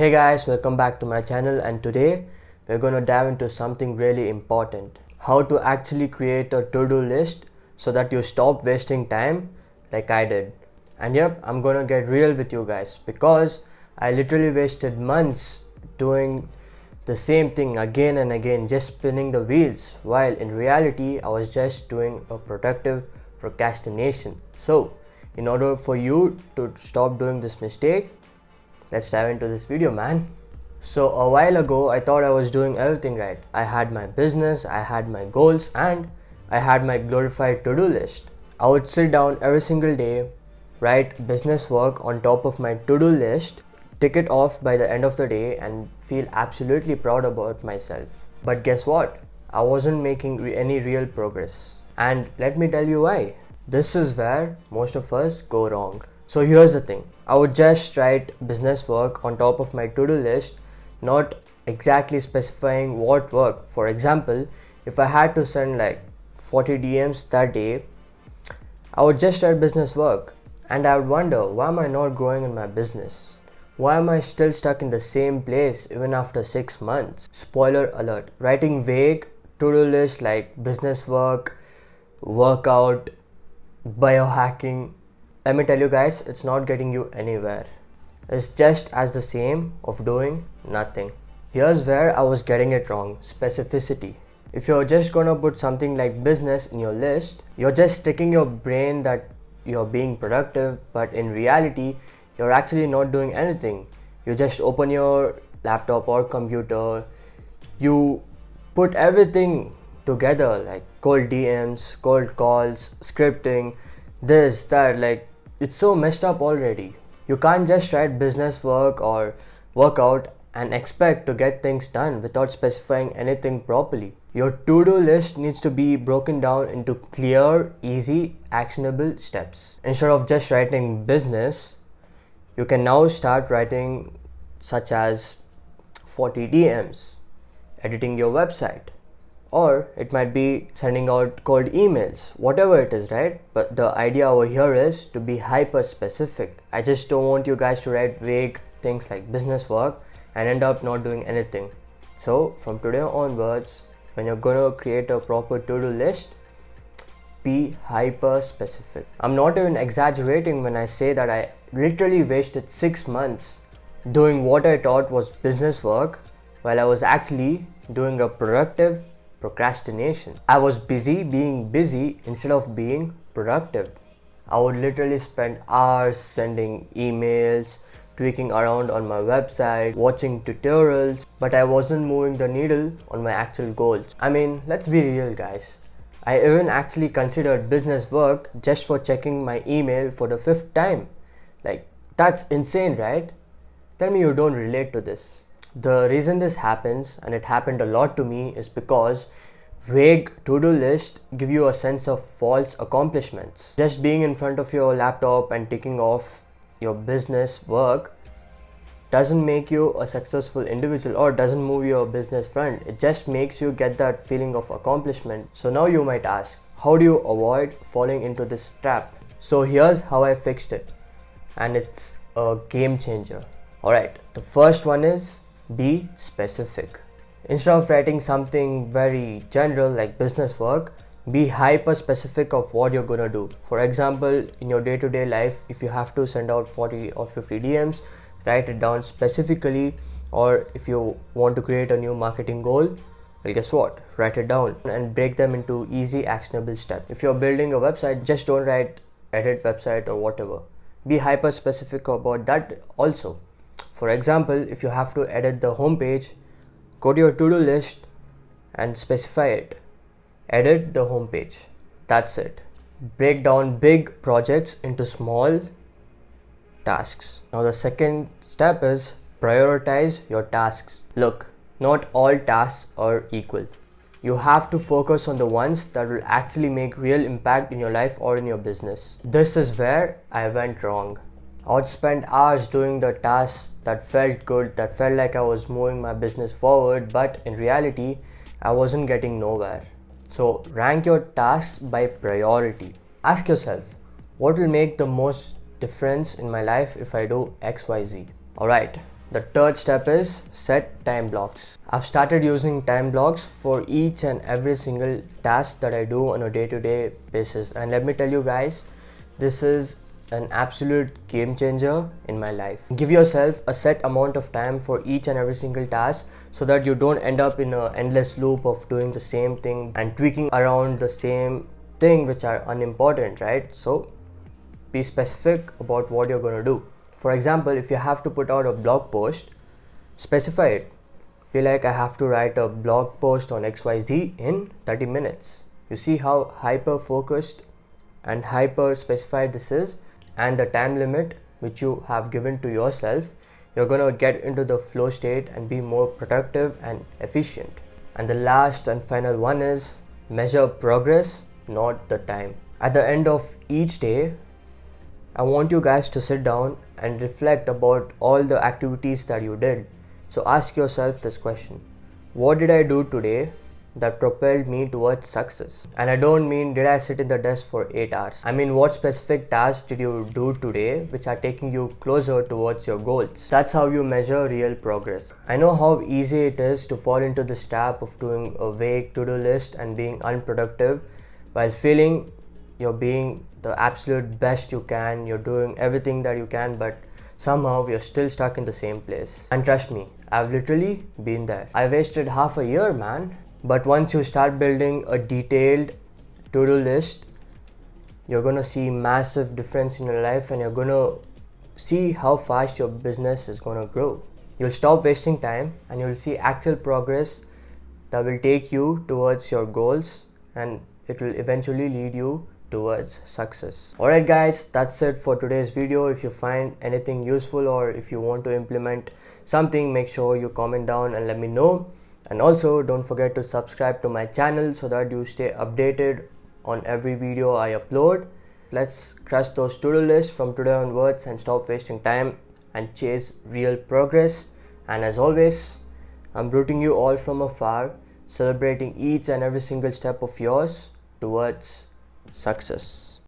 Hey guys, welcome back to my channel, and today we're going to dive into something really important. How to actually create a to-do list so that you stop wasting time like I did. And yep, I'm going to get real with you guys because I literally wasted months doing the same thing again and again, just spinning the wheels, while in reality I was just doing a productive procrastination. So in order for you to stop doing this mistake, let's dive into this video, man. So a while ago I thought I was doing everything right. I had my business, I had my goals, and I had my glorified to-do list. I would sit down every single day, write business work on top of my to-do list, tick it off by the end of the day, and feel absolutely proud about myself. But guess what? I wasn't making any real progress. And let me tell you why. This is where most of us go wrong. So here's the thing. I would just write business work on top of my to-do list, not exactly specifying what work. For example, if I had to send like 40 DMs that day, I would just write business work, and I would wonder, why am I not growing in my business? Why am I still stuck in the same place even after 6 months? Spoiler alert, writing vague to-do lists like business work, workout, biohacking, let me tell you guys, it's not getting you anywhere. It's just as the same of doing nothing. Here's where I was getting it wrong: specificity. If you're just gonna put something like business in your list, you're just tricking your brain that you're being productive, but in reality, you're actually not doing anything. You just open your laptop or computer, you put everything together like cold DMs, cold calls, scripting, this, that, like it's so messed up already. You can't just write business work or workout and expect to get things done without specifying anything properly. Your to-do list needs to be broken down into clear, easy, actionable steps. Instead of just writing business, you can now start writing such as 40 DMs, editing your website, or it might be sending out cold emails, whatever it is, right? But the idea over here is to be hyper specific. I just don't want you guys to write vague things like business work and end up not doing anything. So from today onwards, when you're gonna create a proper to-do list, be hyper specific. I'm not even exaggerating when I say that I literally wasted 6 months doing what I thought was business work while I was actually doing a productive procrastination. I was busy being busy instead of being productive. I would literally spend hours sending emails, tweaking around on my website, watching tutorials, but I wasn't moving the needle on my actual goals. I mean, let's be real, guys. I even actually considered business work just for checking my email for the 5th time. Like, that's insane, right? Tell me you don't relate to this. The reason this happens, and it happened a lot to me, is because vague to-do lists give you a sense of false accomplishments. Just being in front of your laptop and ticking off your business work doesn't make you a successful individual or doesn't move your business front. It just makes you get that feeling of accomplishment. So now you might ask, how do you avoid falling into this trap? So here's how I fixed it, and it's a game changer. Alright, the first one is be specific. Instead of writing something very general like business work, be hyper specific of what you're gonna do. For example, in your day-to-day life, if you have to send out 40 or 50 DMs, write it down specifically. Or if you want to create a new marketing goal, well, guess what? Write it down and break them into easy, actionable steps. If you're building a website, just don't write edit website or whatever. Be hyper specific about that also. For example, if you have to edit the homepage, go to your to-do list and specify it. Edit the homepage. That's it. Break down big projects into small tasks. Now the second step is prioritize your tasks. Look, not all tasks are equal. You have to focus on the ones that will actually make real impact in your life or in your business. This is where I went wrong. I would spend hours doing the tasks that felt good, that felt like I was moving my business forward, but in reality, I wasn't getting nowhere. So rank your tasks by priority. Ask yourself, what will make the most difference in my life if I do XYZ? Alright, The third step is set time blocks. I've started using time blocks for each and every single task that I do on a day-to-day basis. And let me tell you guys, this is an absolute game changer in my life. Give yourself a set amount of time for each and every single task so that you don't end up in an endless loop of doing the same thing and tweaking around the same thing which are unimportant, right? So be specific about what you're going to do. For example, if you have to put out a blog post, specify it. Be like, I have to write a blog post on XYZ in 30 minutes. You see how hyper focused and hyper specified this is, and the time limit which you have given to yourself, you're gonna get into the flow state and be more productive and efficient. And the last and final one is measure progress, not the time. At the end of each day, I want you guys to sit down and reflect about all the activities that you did. So ask yourself this question: what did I do today that propelled me towards success? And I don't mean did I sit in the desk for 8 hours. I mean, what specific tasks did you do today which are taking you closer towards your goals? That's how you measure real progress. I know how easy it is to fall into this trap of doing a vague to-do list and being unproductive while feeling you're being the absolute best you can, you're doing everything that you can, but somehow you're still stuck in the same place. And trust me, I've literally been there. I wasted half a year, man. But once you start building a detailed to-do list, you're gonna see massive difference in your life, and you're gonna see how fast your business is gonna grow. You'll stop wasting time and you'll see actual progress that will take you towards your goals, and it will eventually lead you towards success. Alright guys, that's it for today's video. If you find anything useful or if you want to implement something, make sure you comment down and let me know. And also don't forget to subscribe to my channel so that you stay updated on every video I upload. Let's crush those to-do lists from today onwards and stop wasting time and chase real progress. And as always, I'm rooting you all from afar, celebrating each and every single step of yours towards success.